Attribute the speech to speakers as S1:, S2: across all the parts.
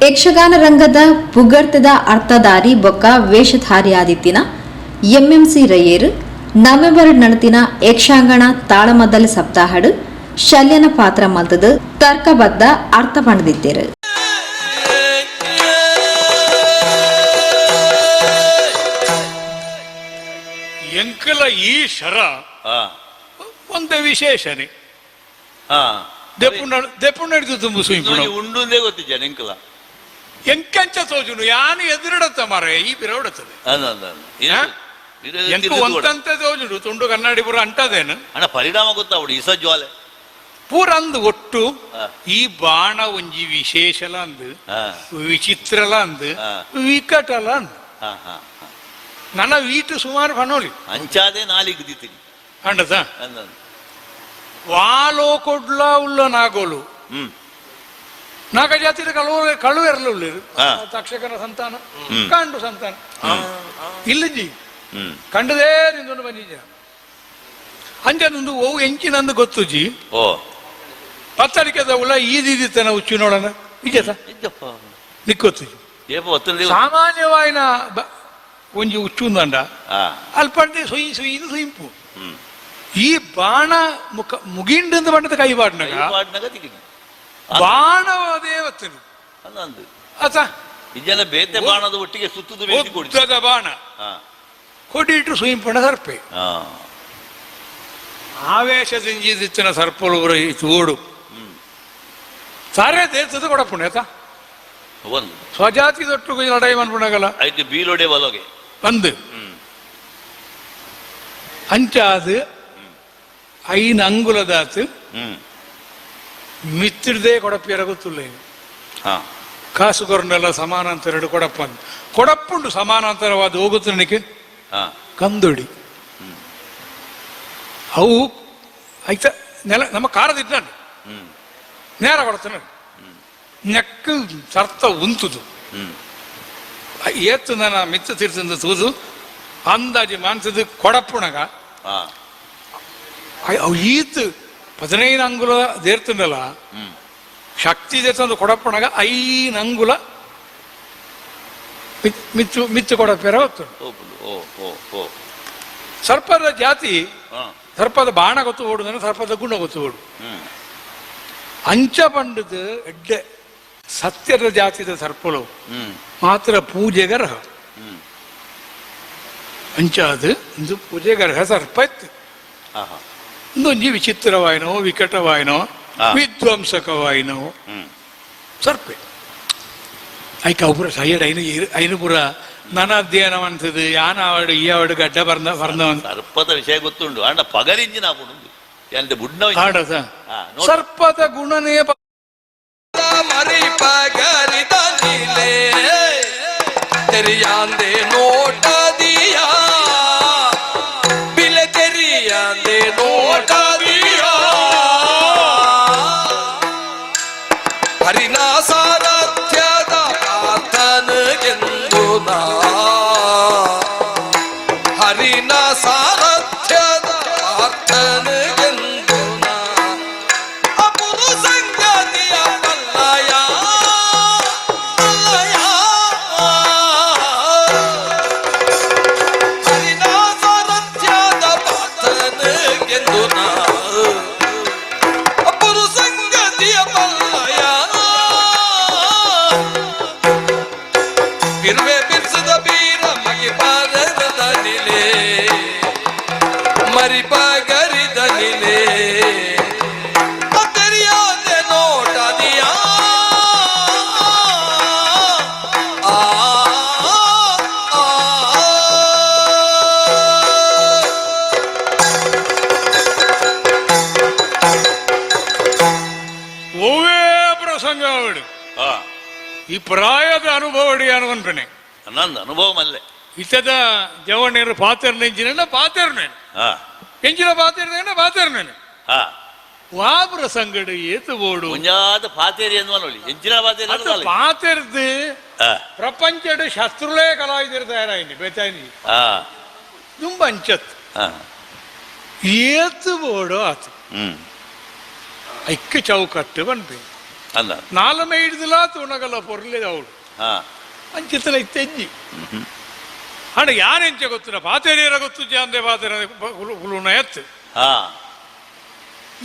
S1: ಯಕ್ಷಗಾನ ರಂಗದ ಪುಗರ್ತದ ಅರ್ಥಧಾರಿ ಬೊಕ್ಕ ವೇಷಧಾರಿ ಆದಿತ್ತಿನ ಎಂಎಂಸಿ ರಯ್ಯರು ನವೆಂಬರ್ ನಡತಿನ ಯಕ್ಷಗಾನ ತಾಳಮದ್ದಲೆ ಸಪ್ತಾಹಡು ಶಲ್ಯನ ಪಾತ್ರ ಮಲ್ತದು ತರ್ಕಬದ್ಧ ಅರ್ಥ ಪಡೆದಿದ್ದೇರು.
S2: ಎಂಕಲ ಈ ಶರ ಒಂದು ವಿಶೇಷನೇ ದೆಪ್ಪು ನಡೆದು ತುಂಬ
S3: ಉಂಡುಂದೇ ಗೊತ್ತಿದ್ಯಾ ಎಂಕಲ
S2: ಎಂಕಂಚ ತೋಜುನು ಯಾನು ಎದುರಿಡತ್ತ ಮಾರ ಈ ಬಿರವಡತ್ತದೆ ಎಂಕ ಒಂದಂತೆ ತೋಜುಡು ತುಂಡು ಕನ್ನಡಿ ಪೂರ ಅಂಟದೇನು
S3: ಅಣ್ಣ ಪರಿಣಾಮ ಗೊತ್ತಾವಡು ಇಸ ಜ್ವಾಲೆ
S2: ಪೂರ ಅಂದು ಒಟ್ಟು ಈ ಬಾಣ ಒಂಜಿ ವಿಶೇಷಲ ಅಂದು ವಿಚಿತ್ರಲ ಅಂದು ವಿಕಟಲ ಅಂದು ನನ್ನ ವೀಟು ಸುಮಾರು ಪನೋಲಿ
S3: ಅಂಚಾದೆ ನಾಲಿಗೆ ದಿತ್ತೀನಿ
S2: ಅಂಡದ ವಾಲೋ ಕೊಡ್ಲ ಉಳ್ಳ ನಾಗೋಲು ನಾಗ ಜಾತಿದ ಕಳುವ ಇರಲು ತಕ್ಷಕನ ಸಂತಾನ ಕಂಡು ಸಂತಾನ ಇಲ್ಲಜಿ ಕಂಡದೇ ನಿಂದೊಂದು ಬಂದಿದ್ದ ಅಂಜನೊಂದು ಓವು ಎಂಚಿನಂದು ಗೊತ್ತು ಜಿ ಪತ್ತಡಿಕೆದ ಉಳ್ಳ ಈದಿತ್ತನ ಉಚ್ಚು ನೋಡೋಣ ನಿಜತ ನಿಕ್ಕೊತ್ತು ಸಾಮಾನ್ಯವಾಯಿನ ಒಂಜಿ ಉಚ್ಚುಂದಂಡ ಅಲ್ಪಂಡೆ ಸೊಯ್ ಸೊಯ್ದು ಸೊಯ್ಪು ಈ ಬಾಣ ಮುಖ ಮುಗಿಂಡು ಪಂಡದ ಕೈ ಬಾಡ್ನಾಗ ಬಾಣ ದೇವತನು ಆತ
S3: ಇದೆಲ್ಲ ಬೇತೆ ಬಾಣದ ಒಟ್ಟಿಗೆ ಸುತ್ತದ
S2: ಉದ್ದದ ಬಾಣ ಕೊಡಿಟ್ಟು ಸೊಯ್ಪಣ ಸರ್ಪೆ ಆವೇಶದಿಂಜಿದಿತ್ತಿನ ಸರ್ಪಲು ತೋಡು ಸಾರೇ ದೇಶದ ಕೊಡಪುಣ ಆತ ಸ್ವಜಾತಿ ದೊಟ್ಟು ಲಡಾಯಿ ಮನ್ಪುಣಗಲ್ಲ
S3: ಆಯ್ತು ಬೀಲೋಡೆ ಬಲೋಗೆ
S2: ಬಂದು ಅಂಚಾದು ಐನ ಅಂಗುಲದಾತು ಮಿತ್ತಿಡ್ದೇ ಕೊಡಪ್ಪಿಯರ ಗೊತ್ತಿಲ್ಲ ಕಾಸು ಕೊರನೆಲ್ಲ ಸಮಾನಾಂತರ ಕೊಡಪ್ಪ ಅಂತ ಕೊಡಪ್ಪುಂಡು ಸಮಾನಾಂತರವಾದ ಹೋಗುತ್ತನಿಗೆ ಕಂದೊಡಿ ಅವು ಆಯ್ತ ನೆಲ ನಮ್ಮ ಕಾರದಿದ್ದ ನೇರ ಕೊಡ್ತಾನೆ ನೆಕ್ಕ ಸರ್ತ ಉಂತುದು ಏತ್ತು ನನ್ನ ಮಿತ್ತ ತೀರ್ಥ ತೂದು ಅಂದಾಜಿ ಮಾನ್ಸದು ಕೊಡಪ್ಪುಣಗ ಅವು ಈತ್ 15 ಅಂಗುಲ ದೇರ್ತಂದಲ್ಲ ಶಕ್ತಿ ದೇರ್ತಂದು ಕೊಡಪ್ಪುಣಗ 5 ಅಂಗುಲ ಮಿಚ್ಚು ಮಿಚ್ಚು ಕೊಡಪ್ಪೆರ ಹೊತ್ತು ಸರ್ಪದ ಜಾತಿ ಸರ್ಪದ ಬಾಣ ಗೊತ್ತು ಓಡುದನ್ನು ಸರ್ಪದ ಗುಣ ಗೊತ್ತು ಓಡು ಅಂಚ ಪಂಡದ ಎಡ್ಡೆ ಸತ್ಯದ ಜಾತಿದ ಸರ್ಪಲು ಮಾತ್ರ ಪೂಜೆಗರ್ಹ ಅಂಚಾದು ಇಂದು ಪೂಜೆಗರ್ಹ ಸರ್ಪ ಇತ್ತು ಇಂದೊಂಜಿ ವಿಚಿತ್ರವಾಯಿನೋ ವಿಕಟವಾಯಿನೋ ವಿಧ್ವಂಸಕವಾಯಿನೋ ಸರ್ಪೆ ಐಕ ಪುರ ಸೈಡ್ ಐನು ಪುರ ನನ್ನ ಅಧ್ಯಯನ ಅಂತದ್ದು ಯಾನ ಅವಡು ಈ ಅವಡು ಗಡ್ಡ ಬರ್ದವನ್
S3: ಸರ್ಪದ ವಿಷಯ ಗೊತ್ತುಂಡು ಅಂಡ ಪಗರಿಂಜಿನ
S2: ಸರ್ಪದ ಗುಣನೇ
S4: ಮರಿ ಪಗರಿದ ನೀಲೆ ತೆರಿಯಾಂದೆ ನೋಟ ದಿಯ ಬಿಲೆ ತೆರಿಯಾಂದೆ ನೋಟ ದಿಯ ಹರಿನ ಸಾರಥ್ಯದ ಪ್ರಾರ್ಥನೆಗೆಂದು ನಾ ಹರಿನ ಸಾರಥ್ಯದ ಪ್ರಾರ್ಥನೆಗೆಂದು ನಾ ಅಪುರು ಸಂಗತಿಯ ಪಲ್ಲಯ ಪಲ್ಲಯ ಹರಿನ ಸಾರಥ್ಯದ ಪ್ರಾರ್ಥನೆಗೆಂದು ನಾ ಅಪುರು ಸಂಗತಿಯ ಪಲ್ಲಯ ಇರುವೆ ಬಿರ್ಸದ ಬೀರ ಮಗಿ ಪಾದದ ನಿಲೆ ಮರಿ ಪಗರಿದ ನಿಲೆ ತೆರಿಯಾದೆ ನೋಟ ದಿಯ
S2: ಓವೇ ಪ್ರಸಂಗ ಅವಡು ಈ ಪ್ರಾಯದ ಅನುಭವಡಿ ಅನ್ಕೊಂಡ್ರೆ
S3: ನಂದು ಅನುಭವ ಅಲ್ಲೇ
S2: ಇತ್ತದ ಜವಣ್ಣರು ಪಾತೆರ್ನ ಎಂಜಿನ ಪಾತೆರ್ನೇನು ಎಂಜಿನ ಪಾತೆರ್ನೇನು ವಾ ಪ್ರಸಂಗಡು ಏತು ಬೋಡು
S3: ಮುಂಜಾದ ಪಾತೇರಿ ಅನ್ನೋಳಿ ಎಂಚಿನ
S2: ಪಾತೆರ್ದು ಪ್ರಪಂಚದ ಶಸ್ತ್ರಲೇ ಕಲಾವಿದರು ತಯಾರಾಯಿನಿ ಬೇತಾಯಿನಿ ತುಂಬ ಅಂಚತ್ ಏತು ಬೋಡು ಆತು ಐಕ್ಯ ಚೌಕಟ್ಟು ಬಂದ್ವಿ
S3: ಅಂದ
S2: ನಾಲಮೆ ಹಿಡಿದಿಲ್ಲ ತುಣಗಲ ಪೊರ್ಲೆ ಅವಳು
S3: ಹಾ
S2: ಅಂಚಿತನ ಇತ್ತೆಜ್ಜಿ ಹಣ ಯಾನೆಂಚ ಗೊತ್ತಿನ ಪಾತೆರಿಯರ ಗೊತ್ತು ಜಾಂದೆ ಪಾತೆರ ಹುಳುನ ಎತ್ತು
S3: ಹಾ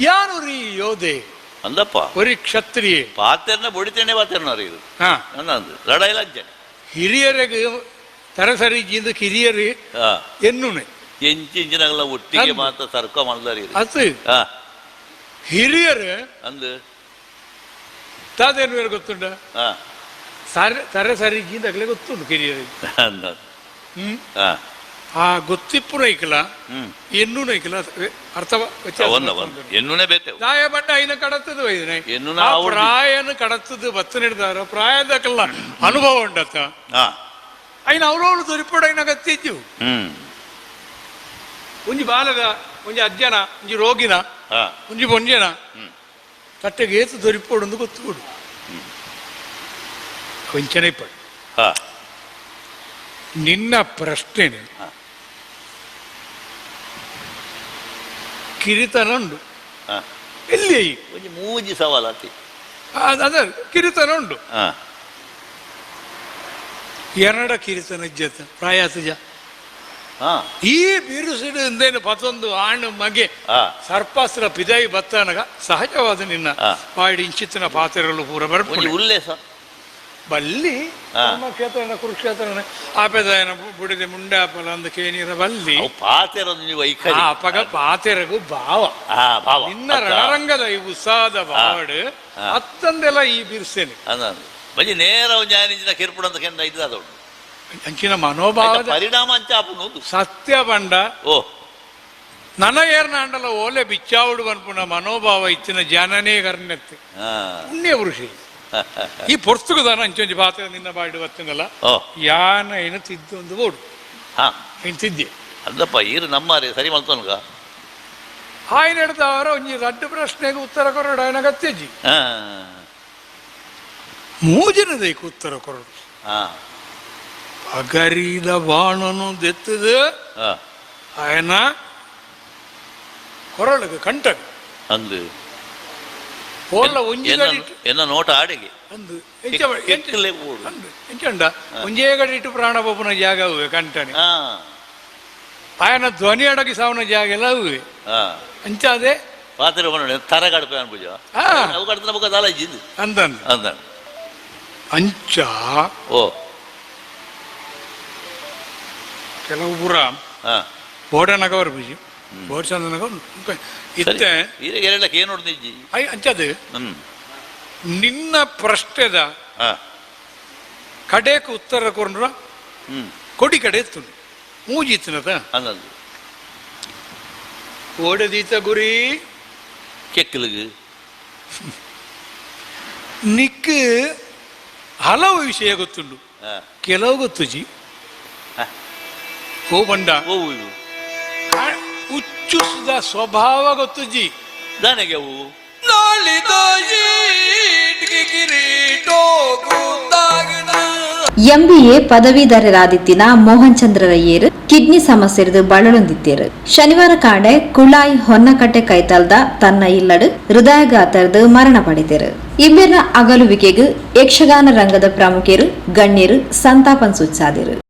S2: ಯಾನು ರೀ ಯೋಧೆ
S3: ಅಂದಪ್ಪ
S2: ಒರಿ ಕ್ಷತ್ರಿಯೆ
S3: ಪಾತೆರ್ನ ಬೊಡಿತೇನೆ ಪಾತೆರ್ನವ್ರು ಇದು
S2: ಹಾ
S3: ಅನ್ನಂದು ಲಡಾಯಿಲಜ್ಜನೆ
S2: ಹಿರಿಯರಿಗೆ ತರಸರಿಜಿಂದ ಕಿರಿಯರು
S3: ಹಾ
S2: ಎನ್ನುನೆ
S3: ಎಂಚಿಂಚಿನಗಳ ಒಟ್ಟಿಗೆ
S2: ಅಂದು.
S3: ಮಾತ್ರ ಸರ್ಕ ಮಲ್ದಾರಿ
S2: ಅದು
S3: ಹಾ
S2: ಹಿರಿಯರು
S3: ಅಂದು
S2: ತಾದೇನು ಗೊತ್ತುಂಡ
S3: ಹಾ
S2: ತರಸರಿಜಿಂದಾಗಲೇ ಗೊತ್ತುಂಡು ಕಿರಿಯರಿಗೆ
S3: ಅಂದ
S2: ಹ್ಮ್
S3: ಹಾ
S2: ಆ ಗೊತ್ತಿಪ್ಪು ನೈಕಲ ಎನ್ನು ನೈಕಲ ಅರ್ಥ
S3: ಎನ್ನುನೇ ಬೇತೆ
S2: ದಾಯ ಬಂಡ ಐನ ಕಡತದು ಐದನೆ
S3: ಎನ್ನುನ
S2: ಆ
S3: ಆವಡ್ದು.
S2: ಪ್ರಾಯನ ಕಡತದು ಬತ್ತ ನಿಡ್ದಾರ ಪ್ರಾಯದಕ್ಕೆಲ್ಲ ಅನುಭವ ಉಂಡತ್ತ
S3: ಹಾ
S2: ಐನ ಅವಳವಳು ದೊರಿಪಡ ಐನ ಗತ್ತಿಜ್ಜು ಒಂಜಿ ಬಾಲದ ಒಂಜಿ ಅಜ್ಜನ ಒಂಜಿ ರೋಗಿನ
S3: ಹಾ
S2: ಒಂಜಿ ಬೊಂಜನ ತಟ್ಟೆಗೆ ಏತು ದೊರಿಪೋಡು ಗೊತ್ತುಕೊಡು ಕೊಂಚನೆ ಇಪ್ಪಡು
S3: ಹಾ
S2: ನಿನ್ನ ಪ್ರಶ್ನೆ ಕಿರಿತನ ಉಂಡು
S3: ಹಾ
S2: ಎಲ್ಲಿ
S3: ಒಂಜಿ ಮೂಜಿ ಸವಾಲಾತಿ
S2: ಅದ ಕಿರಿತನ ಉಂಡು
S3: ಹಾ
S2: ಎರಡ ಕಿರಿತನ ಇಜ್ಜತ ಪ್ರಾಯತಜ
S3: ಹಾ
S2: ಈ ಬಿರುಸಿಡು ಇಂದೇನು ಪತೊಂದು ಆಣು ಮಗೆ
S3: ಹಾ
S2: ಸರ್ಪಾಸ್ತ್ರ ಪಿದಾಯಿ ಬತ್ತನಗ ಸಹಜವಾದ ನಿನ್ನ
S3: ಹಾ.
S2: ಪಾಡಿ ಇಂಚಿತ್ತಿನ ಪಾತ್ರೆಗಳು ಪೂರ
S3: ಒಂಜಿ
S2: ಬರ್ಪುಡಿ
S3: ಉಲ್ಲೇಸ
S2: ಬಲ್ಲಿ
S3: ಹಾ.
S2: ಕ್ಷೇತ್ರನ ಕುರುಕ್ಷೇತ್ರನ ಆಪೆದಾಯನ ಬುಡಿದೆ ಮುಂಡಾಪಲ ಅಂದ ಕೇನೀರ ಬಲ್ಲಿ
S3: ಅವು ಪಾತೆರೊಂದು ನೀವು ಐಕರಿ
S2: ಆ ಅಪಗ ಪಾತೆರಗು ಭಾವ
S3: ಹಾ ಭಾವ
S2: ನಿನ್ನ ರಣರಂಗದ ಈ ಉತ್ಸಾಹದ ಬಾವಡು
S3: ಹಾ.
S2: ಅತ್ತಂದೆಲ್ಲ ಈ ಬಿರ್ಸೇನೆ
S3: ಅಂದಂದು ಬಜಿ ನೇರ ಒಂಜಿ ಆನಿಂಚಿನ ಕೆರ್ಪುಡು ಅಂತ ಕೆಂದ ಇದ್ದದವಳು
S2: ಅಂಚಿನ ಮನೋಭಾವದ
S3: ಪರಿಣಾಮ ಅಂಚ ಆಪುನೋದು
S2: ಸತ್ಯ ಬಂಡ
S3: ಓ
S2: ನನ ಏರ್ನಾಂಡಲ ಓಲೆ ಬಿಚ್ಚಾವುಡು ಬನ್ಪುನ ಮನೋಭಾವ ಇತ್ತಿನ ಜನನೇ ಕರ್ನೆತ್ತು
S3: ಹಾ
S2: ಪುಣ್ಯ ಪುರುಷಿ ಈ ಪೊರ್ತುಗದಾನ ಅಂಚೊಂಜಿ ಪಾತ್ರ ನಿನ್ನ ಬಾಡಿ ಬತ್ತನಲ್ಲ
S3: ಓ
S2: ಯಾನ ಏನು ತಿದ್ದು ಒಂದು ಓಡು
S3: ಹಾ
S2: ಏನು ತಿದ್ದೆ
S3: ಅದಪ್ಪ ಈರು ನಮ್ಮರೆ ಸರಿ ಮಲ್ತೋನ್ಗ
S2: ಆಯ್ನ ಹಿಡ್ದವರ ಒಂಜಿ ರಡ್ಡು ಪ್ರಶ್ನೆಗೆ ಉತ್ತರ ಕೊರಡು ఆయన ಗತ್ತೆಜ್ಜಿ
S3: ಹಾ
S2: ಮೂಜಿನದೈಕು ಉತ್ತರ ಕೊರಡು
S3: ಹಾ
S2: ಅಗರಿದ ಬಾಣನು ದೆತ್ತದು
S3: ಹಾ
S2: ఆయన ಕೊರಳಿಗೆ ಕಂಟಗ
S3: ಅಂದು
S2: ಓಲ್ಲ ಒಂಜಿ ಗಡಿಟ್ಟು
S3: ಎನ್ನ ನೋಟ ಆಡೆಗೆ
S2: ಅಂದು
S3: ಕೆಕ್ಕಲೆ ಓಡು
S2: ಎಂಚಂಡ ಒಂಜೇ ಗಡಿಟ್ಟು ಪ್ರಾಣ ಬಪ್ಪುನ ಜಾಗ ಅವೆ ಕಂಟನೆ
S3: ಹಾ
S2: ఆయన ಧ್ವನಿ ಅಡಗಿ ಸಾವನ ಜಾಗ ಎಲ್ಲ ಅವೆ
S3: ಹಾ
S2: ಅಂಚಾದೆ
S3: ಪಾತ್ರೆ ಬಂದ ತರ ಗಡಪೆ ಅನ್ಪುಜ
S2: ಹಾ
S3: ಅವು ಕಡ್ತನ ಬುಕ್ಕ ದಾಲ ಇಜ್ಜಿಂದು
S2: ಅಂದಂದು
S3: ಅಂದ
S2: ಅಂಚ
S3: ಓ
S2: ಕೆಲವು ಪುರ
S3: ಹಾ
S2: ಬೋಡನಗವರ್ ಬಿಜಿ ಬೋಡ್ ಚಂದನಗರ್ ಇತ್ತೆ
S3: ಈಗ ಎರಡಕ್ಕೆ ಏನು ನೋಡ್ತಿಜ್ಜಿ
S2: ಐ ಅಂಚದು ನಿನ್ನ ಪ್ರಶ್ನೆದ
S3: ಹಾ
S2: ಕಡೆಕ್ ಉತ್ತರ ಕೊಂಡ್ರ ಕೊಡಿ ಕಡೆ ಎತ್ತು ಮೂಜಿತ್ತಿನದ
S3: ಅಂದಂದು
S2: ಓಡದೀತ ಗುರಿ
S3: ಕೆಕ್ಕಲಿಗೆ
S2: ನಿಕ್ ಹಲವು ವಿಷಯ ಗೊತ್ತುಂಡು
S3: ಹಾ
S2: ಕೆಲವು ಗೊತ್ತುಜಿ
S3: ಹಾ.
S2: ಓ ಬಂಡ
S3: ಓ ಇವು
S2: ಉಚ್ಚುಸಿದ ಸ್ವಭಾವ ಗೊತ್ತುಜಿ
S3: ದಾನೆಗೆ ಅವು
S1: ಎಂಬಿಎ ಪದವೀಧರರಾದಿತ್ತಿನ ಮೋಹನ್ ಚಂದ್ರ ರಯ್ಯರ್ ಕಿಡ್ನಿ ಸಮಸ್ಯೆದು ಬಳಲೊಂದಿತ್ತೇರು ಶನಿವಾರ ಕಾಂಡೆ ಕುಳಾಯಿ ಹೊನ್ನಕಟ್ಟೆ ಕೈತಲ್ದ ತನ್ನ ಇಲ್ಲಡು ಹೃದಯಾಘಾತರದು ಮರಣ ಪಡೆದರು ಇಬ್ಬರ ಅಗಲುವಿಕೆಗೆ ಯಕ್ಷಗಾನ ರಂಗದ ಪ್ರಮುಖರು ಗಣ್ಯರು ಸಂತಾಪನ್ ಸೂಚಿಸಿದರು.